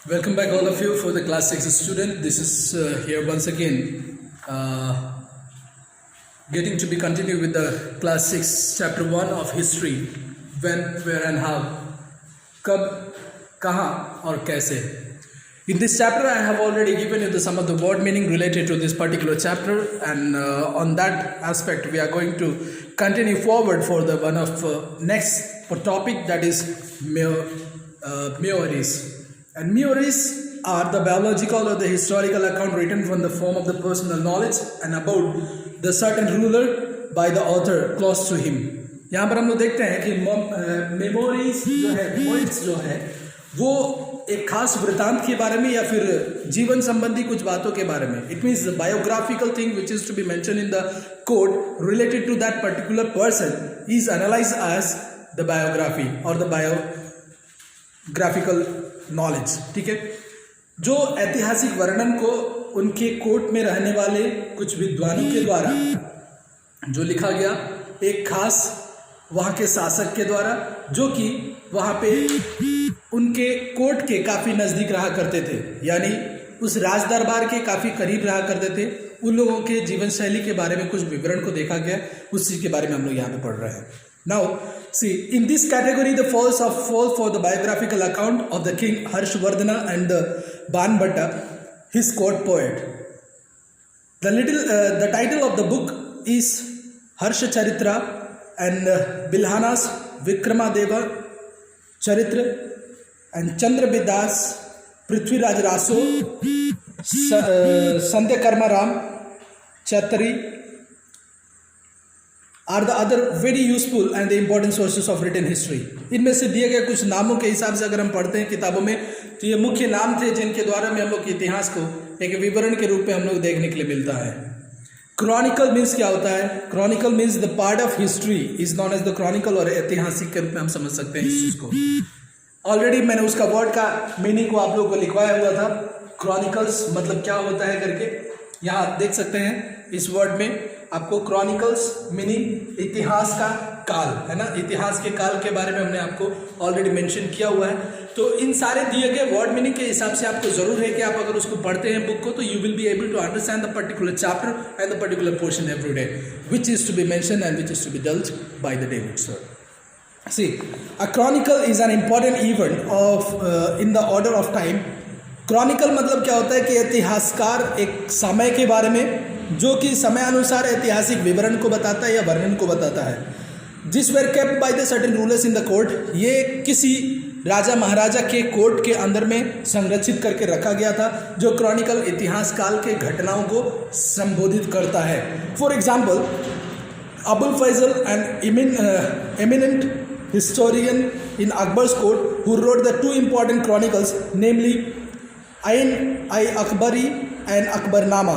Welcome back, all of you, for the class 6 student. This is here once again, getting to be continued with the class 6 chapter 1 of history. When, where and how, कब, कहाँ और कैसे. In this chapter I have already given you some of the word meaning related to this particular chapter, and on that aspect we are going to continue forward for the one of next topic, that is memories. And memories are the biological or the historical account written from the form of the personal knowledge and about the certain ruler by the author close to him. यहाँ पर हम लोग देखते हैं कि memories जो है, poets जो है, वो एक खास वृतांत के बारे में या फिर जीवन संबंधी कुछ बातों के बारे में. It means biographical thing which is to be mention in the code related to that particular person is analyse as the biography और द बायोग्राफिकल नॉलेज. ठीक है, जो ऐतिहासिक वर्णन को उनके कोर्ट में रहने वाले कुछ विद्वानों के द्वारा जो लिखा गया, एक खास वहाँ के शासक के द्वारा, जो कि वहाँ पे उनके कोर्ट के काफ़ी नज़दीक रहा करते थे, यानी उस राज दरबार के काफ़ी करीब रहा करते थे. उन लोगों के जीवन शैली के बारे में कुछ विवरण को देखा गया, उस चीज़ के बारे में हम लोग यहाँ पे पढ़ रहे हैं. Now, see, in this category, the fall for the biographical account of the king Harshvardhana and the Banbhatta, his court poet. The title of the book is Harsha Charitra and Bilhana's Vikramadeva Charitra and Chandra Bidas, Prithviraj Raso, Sandhyakarma Ram Chatri are the other very useful and the important sources of written history. इनमें से दिए गए कुछ नामों के हिसाब से अगर हम पढ़ते हैं किताबों में, तो ये मुख्य नाम थे जिनके द्वारा में हम लोग के इतिहास को एक विवरण के रूप में हम लोग देखने के लिए मिलता है. क्रॉनिकल मीन्स क्या होता है? Chronicle means the part of history is known as the chronicle, और ऐतिहासिक के रूप में हम समझ सकते हैं इस चीज़ को. ऑलरेडी मैंने उसका वर्ड का मीनिंग को आप लोगों को लिखवाया हुआ था, क्रॉनिकल्स मतलब क्या होता है करके. यहाँ आप देख सकते हैं इस वर्ड में आपको क्रॉनिकल्स मीनिंग इतिहास का काल, है ना. इतिहास के काल के बारे में हमने आपको ऑलरेडी मेंशन किया हुआ है. तो इन सारे दिए गए वर्ड मीनिंग के हिसाब से आपको जरूर है कि आप अगर उसको पढ़ते हैं बुक को, तो you will be able to understand the particular chapter and the particular portion every day which is to be mention and which is to be dealt by the David sir. See, a chronicle is an important event of in the order of time. Chronicle मतलब क्या होता है कि इतिहासकार एक समय के बारे में जो कि समय अनुसार ऐतिहासिक विवरण को बताता है या वर्णन को बताता है. जिस were kept by the certain rulers in the court, ये किसी राजा महाराजा के कोर्ट के अंदर में संरक्षित करके रखा गया था. जो क्रॉनिकल इतिहास काल के घटनाओं को संबोधित करता है. For example, Abul Fazl an eminent historian in Akbar's court who wrote the two important chronicles, namely Ain-i-Akbari and Akbarnama.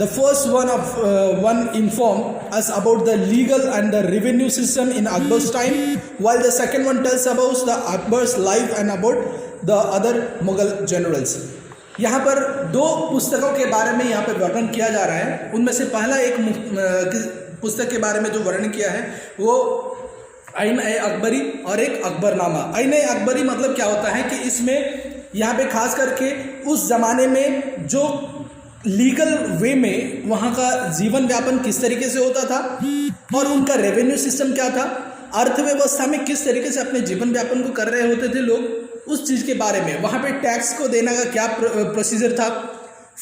The first one informed us about the legal and the revenue system in Akbar's time, while the second one tells about the Akbar's life and about the other Mughal generals. यहाँ पर दो पुस्तकों के बारे में यहाँ पर वर्णन किया जा रहा है. उनमें से पहला एक पुस्तक के बारे में जो वर्णन किया है वो आइन-ए-अकबरी और एक अकबरनामा. आइन-ए-अकबरी मतलब क्या होता है कि इसमें यहाँ पे खास करके उस ज़माने में जो लीगल वे में वहाँ का जीवन व्यापन किस तरीके से होता था और उनका रेवेन्यू सिस्टम क्या था, अर्थव्यवस्था में किस तरीके से अपने जीवन व्यापन को कर रहे होते थे लोग, उस चीज़ के बारे में. वहाँ पे टैक्स को देने का क्या प्रोसीजर था,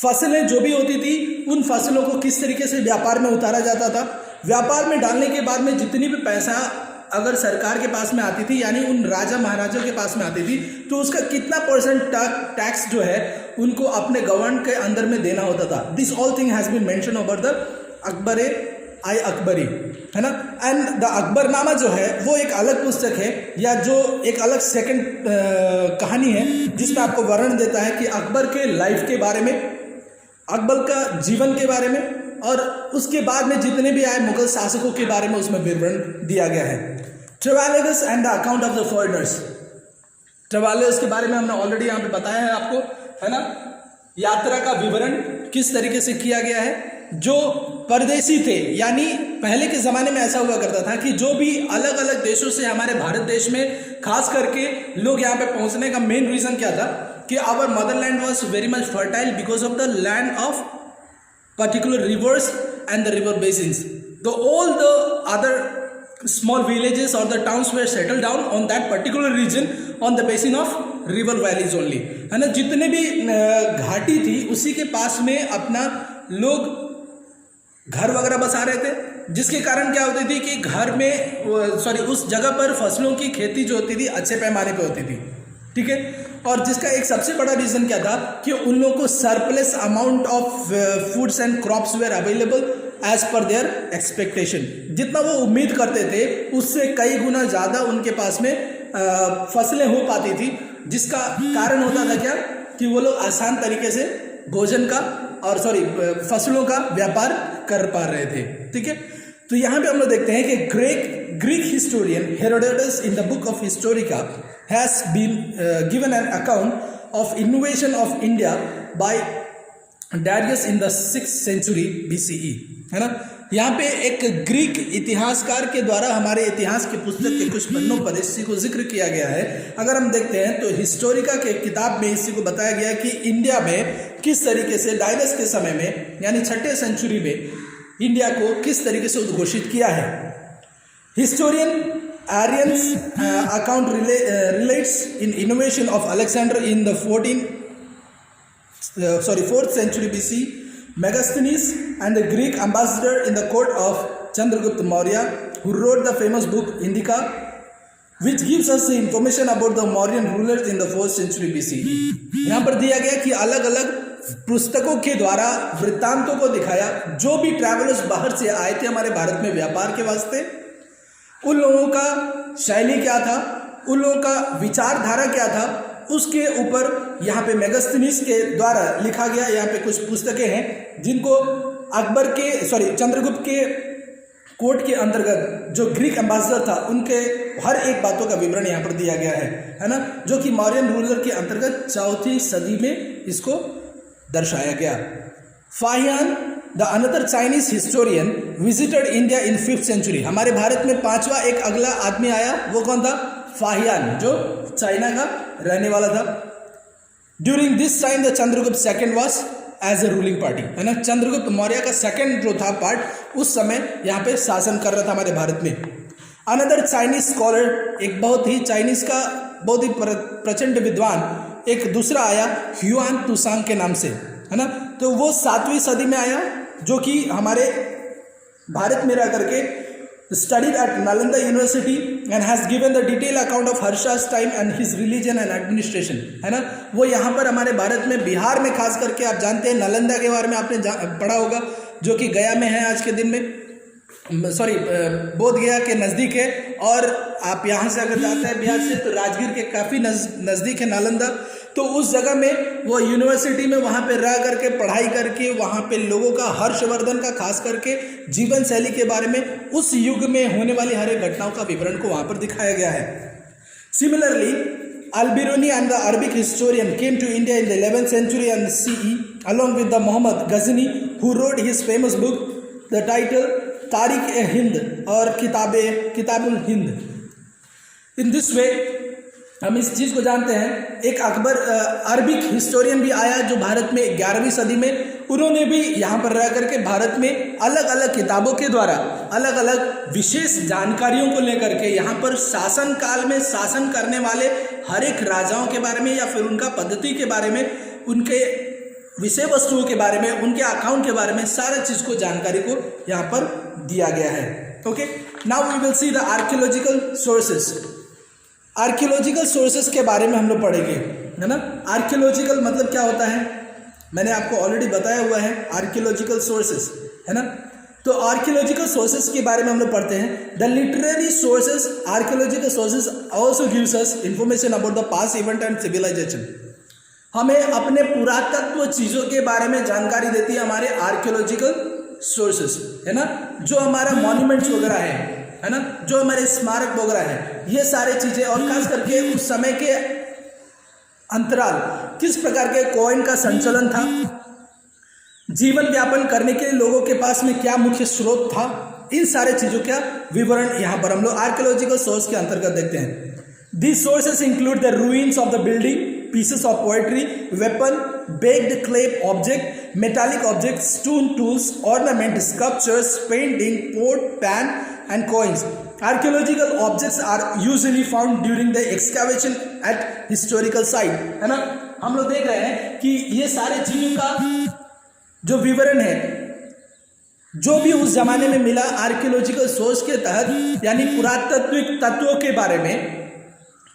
फसलें जो भी होती थी उन फसलों को किस तरीके से व्यापार में उतारा जाता था, व्यापार में डालने के बाद में जितनी भी पैसा अगर सरकार के पास में आती थी, यानी उन राजा महाराजा के पास में आती थी, तो उसका कितना परसेंट टैक्स जो है उनको अपने गवर्नमेंट के अंदर में देना होता था. This all thing has been mention over the Akbari, है ना. एंड द अकबरनामा जो है वो एक अलग पुस्तक है, या जो एक अलग सेकंड कहानी है जिसमें आपको वर्णन देता है कि अकबर के लाइफ के बारे में, अकबर का जीवन के बारे में, और उसके बाद में जितने भी आए मुगल शासकों के बारे में उसमें विवरण दिया गया है. Travellers and the account of the foreigners. Travellers के बारे में हमने ऑलरेडी यहाँ पे बताया है आपको, है ना. यात्रा का विवरण किस तरीके से किया गया है. जो परदेशी थे, यानी पहले के ज़माने में ऐसा हुआ करता था कि जो भी अलग अलग देशों से हमारे भारत देश में खास करके लोग यहाँ पे पहुँचने का मेन रीज़न क्या था कि our motherland was very much fertile because of the land of particular rivers and the river basins. All the other small villages or the towns were settled down on that particular region on the basin of river valleys only, है ना. जितने भी घाटी थी उसी के पास में अपना लोग घर वगैरह बसा रहे थे, जिसके कारण क्या होती थी कि घर में उस जगह पर फसलों की खेती जो होती थी अच्छे पैमाने पे होती थी, ठीक है. और जिसका एक सबसे बड़ा रीज़न क्या था कि उन लोगों को surplus amount of foods and crops were available as per their expectation. जितना वो उम्मीद करते थे उससे कई गुना ज़्यादा उनके पास में फसलें हो पाती थी, जिसका कारण होता था क्या कि वो लोग आसान तरीके से भोजन का और फसलों का व्यापार कर पा रहे थे, ठीक है. तो यहाँ पे हम लोग देखते हैं कि Greek historian Herodotus in the book of Historica has been given an account of invasion of India by Darius in the 6th century BCE, है ना. यहाँ पे एक ग्रीक इतिहासकार के द्वारा हमारे इतिहास की पुस्तक के कुछ पन्नों पर इसी को जिक्र किया गया है. अगर हम देखते हैं तो हिस्टोरिका के किताब में इसी को बताया गया कि इंडिया में किस तरीके से डायरस के समय में यानी 6th सेंचुरी में इंडिया को किस तरीके से उद्घोषित किया है. Historian Arian's account relates in invasion of Alexander in the 4th century BC. Megasthenes and the Greek ambassador in the court of Chandragupta Maurya, who wrote the famous book Indica, which gives us the information about the Mauryan rulers in the 4th century BC. यहाँ पर दिया गया कि अलग अलग पुस्तकों के द्वारा वृत्तांतों को दिखाया जो भी ट्रैवलर्स बाहर से आए थे हमारे भारत में व्यापार के वास्ते, उन लोगों का शैली क्या था, उन लोगों का विचारधारा क्या था, उसके ऊपर यहाँ पे मेगास्थनीज के द्वारा लिखा गया. यहाँ पे कुछ पुस्तकें हैं जिनको चंद्रगुप्त के कोर्ट के अंतर्गत जो ग्रीक एम्बेसडर था उनके हर एक बातों का विवरण यहाँ पर दिया गया है ना, जो कि मौर्यन रूलर के अंतर्गत 4वीं सदी में इसको दर्शाया गया. Fahien the another Chinese historian visited India in 5th century. हमारे भारत में 5वां एक अगला आदमी आया, वो कौन था? फाहियान, जो चाइना का रहने वाला था. During this time the Chandragupta second was as a ruling party, है ना. चंद्रगुप्त मौर्य का सेकंड जो था पार्ट उस समय यहाँ पे शासन कर रहा था हमारे भारत में. अनदर चाइनीज स्कॉलर, एक बहुत ही चाइनीज का बहुत ही प्रचंड विद्वान एक दूसरा आया ह्यूआन तुसांग के नाम से, है ना. तो वो 7वीं सदी में आया, जो कि हमारे भारत में रह करके studied at Nalanda university and has given the detail account of Harsha's time and his religion and administration, है ना. वो यहाँ पर हमारे भारत में बिहार में खास करके आप जानते हैं नालंदा के बारे में आपने पढ़ा होगा, जो कि गया में है आज के दिन में, बोध गया के नज़दीक है. और आप यहाँ से अगर जाते हैं बिहार से तो राजगीर के काफ़ी नज़दीक है नालंदा. तो उस जगह में वो यूनिवर्सिटी में वहाँ पे रह करके पढ़ाई करके वहाँ पे लोगों का हर्षवर्धन का खास करके जीवन शैली के बारे में उस युग में होने वाली हर एक घटनाओं का विवरण को वहाँ पर दिखाया गया है. Similarly Al-Biruni and the Arabic historian came to India in the 11th century and CE along with the Muhammad Ghazni, who wrote his famous book, the title Tariq-e-Hind और किताबुल हिंद. In this way हम इस चीज़ को जानते हैं. एक Arabic historian भी आया जो भारत में 11वीं सदी में, उन्होंने भी यहाँ पर रह करके भारत में अलग अलग किताबों के द्वारा अलग अलग विशेष जानकारियों को लेकर के यहाँ पर शासन काल में शासन करने वाले हर एक राजाओं के बारे में या फिर उनका पद्धति के बारे में, उनके विषय वस्तुओं के बारे में, उनके अकाउंट के बारे में सारा चीज़ को जानकारी को यहाँ पर दिया गया है. Okay, now we will see the archaeological sources. Archaeological sources के बारे में हम लोग पढ़ेंगे, है ना. आर्कियोलॉजिकल मतलब क्या होता है, मैंने आपको ऑलरेडी बताया हुआ है. आर्कियोलॉजिकल सोर्सेस, है ना. तो आर्कियोलॉजिकल सोर्सेस के बारे में हम लोग पढ़ते हैं. The literary sources, archaeological sources also gives us information about the past event and civilisation. हमें अपने पुरातत्व चीज़ों के बारे में जानकारी देती है हमारे आर्कियोलॉजिकल सोर्सेस, है ना. जो हमारा मॉन्यूमेंट्स वगैरह है ना, जो हमारे स्मारक वगैरह है, ये सारे चीज़ें, और खास करके उस समय के अंतराल किस प्रकार के कॉइन का संचलन था, जीवन यापन करने के लिए लोगों के पास में क्या मुख्य स्रोत था, इन सारे चीज़ों का विवरण यहाँ पर हम लोग आर्कियोलॉजिकल सोर्स के अंतर्गत देखते हैं. These sources include the ruins of the building, pieces of poetry, weapon, baked clay object, metallic objects, stone tools, ornament, sculptures, painting, pot, pan, and coins. Archaeological objects are usually found during the excavation at historical site. है ना, हम लोग देख रहे हैं कि ये सारे चीजों का जो विवरण है, जो भी उस जमाने में मिला आर्कियोलॉजिकल सोर्स के तहत, यानी पुरातात्विक तत्वों के बारे में,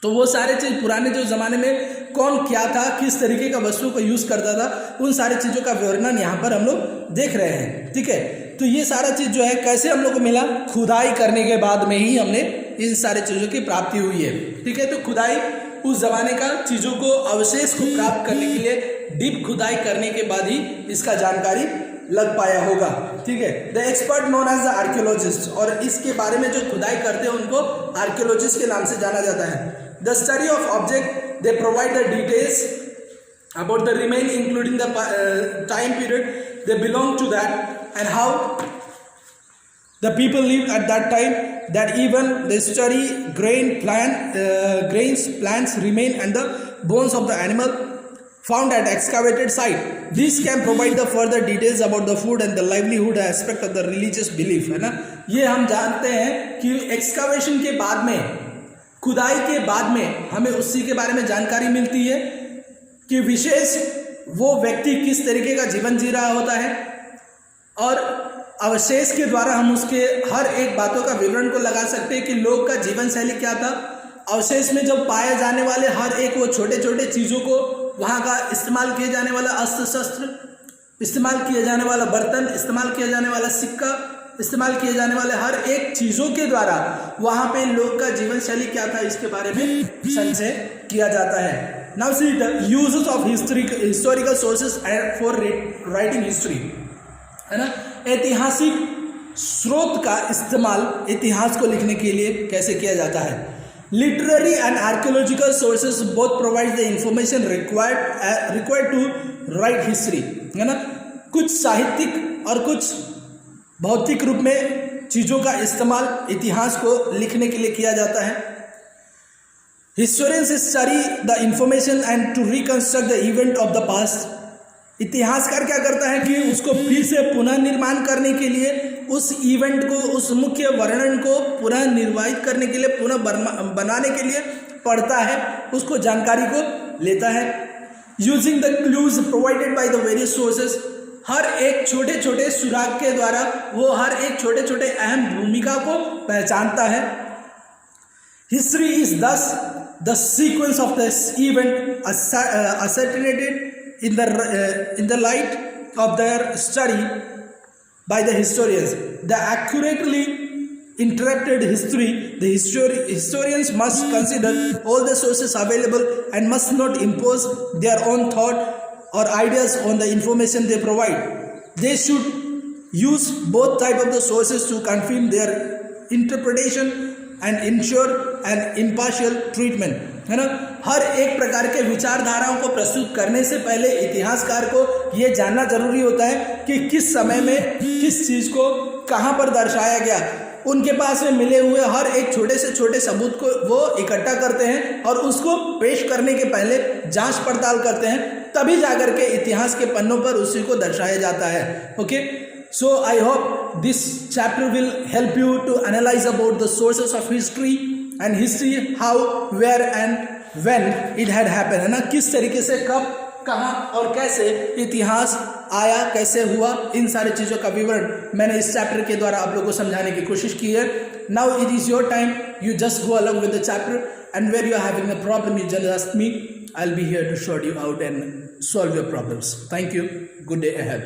तो वो सारे चीज पुराने जो जमाने में कौन क्या था, किस तरीके का वस्तु को यूज करता था, उन सारी चीजों का विवरण यहाँ पर हम लोग देख रहे हैं। ठीक है, तो ये सारा चीज जो है कैसे हम लोग को मिला, खुदाई करने के बाद में ही हमने इन सारे चीजों की प्राप्ति हुई है। ठीक है, तो खुदाई उस जमाने का चीजों को, अवशेष को प्राप्त करने के लिए डीप खुदाई करने के बाद ही इसका जानकारी लग पाया होगा। ठीक है, the expert known as the archaeologist, और इसके बारे में जो खुदाई करते हैं उनको आर्कियोलॉजिस्ट के नाम से जाना जाता है। The study of object, they provide the details about the remain including the time period they belong to that and how the people lived at that time, that even the study grains, plants remain and the bones of the animal found at excavated site. This can provide the further details about the food and the livelihood aspect of the religious belief. है ना, ये हम जानते हैं कि excavation के बाद में, खुदाई के बाद में हमें उसी के बारे में जानकारी मिलती है कि विशेष वो व्यक्ति किस तरीके का जीवन जी रहा होता है, और अवशेष के द्वारा हम उसके हर एक बातों का विवरण को लगा सकते हैं कि लोग का जीवन शैली क्या था। अवशेष में जब पाए जाने वाले हर एक वो छोटे छोटे चीज़ों को, वहाँ का इस्तेमाल किए जाने वाला अस्त्र शस्त्र, इस्तेमाल किए जाने वाला बर्तन, इस्तेमाल किया जाने वाला सिक्का, इस्तेमाल किए जाने वाले हर एक चीज़ों के द्वारा वहाँ पे लोग का जीवन शैली क्या था, इसके बारे में संशय किया जाता है। Now see the uses of historical sources for writing history, है ना, ऐतिहासिक स्रोत का इस्तेमाल इतिहास को लिखने के लिए कैसे किया जाता है। Literary and archaeological sources both provide the information required to write history, है ना, कुछ साहित्यिक और कुछ भौतिक रूप में चीज़ों का इस्तेमाल इतिहास को लिखने के लिए किया जाता है। Historians study the information and to reconstruct the event of the past. इतिहासकार क्या करता है कि उसको फिर से पुनः निर्माण करने के लिए, उस इवेंट को, उस मुख्य वर्णन को पुनः निर्वाहित करने के लिए, पुनः बनाने के लिए पढ़ता है, उसको जानकारी को लेता है। Using the clues provided by the various sources, हर एक छोटे छोटे सुराग के द्वारा वो हर एक छोटे छोटे अहम भूमिका को पहचानता है। हिस्ट्री इज दस the sequence of the event ascertained in the light of their study by the historians. The accurately interpreted history, the historians must consider all the sources available and must not impose their own thought or ideas on the information they provide. They should use both type of the sources to confirm their interpretation and ensure an impartial treatment. है ना, हर एक प्रकार के विचारधाराओं को प्रस्तुत करने से पहले इतिहासकार को ये जानना जरूरी होता है कि किस समय में किस चीज़ को कहाँ पर दर्शाया गया। उनके पास में मिले हुए हर एक छोटे से छोटे सबूत को वो इकट्ठा करते हैं और उसको पेश करने के पहले जांच पड़ताल करते हैं, तभी जाकर के इतिहास के पन्नों पर उसी को दर्शाया जाता है। Okay, so I hope this chapter will help you to analyse about the sources of history and history how, where and when it had happen, है ना, किस तरीके से, कब, कहाँ और कैसे इतिहास आया, कैसे हुआ, इन सारी चीज़ों का विवरण मैंने इस चैप्टर के द्वारा आप लोगों को समझाने की कोशिश की है। Now it is your time, you just go along with the chapter and where you are having a problem you just ask me, I will be here to sort you out and solve your problems. Thank you, good day ahead.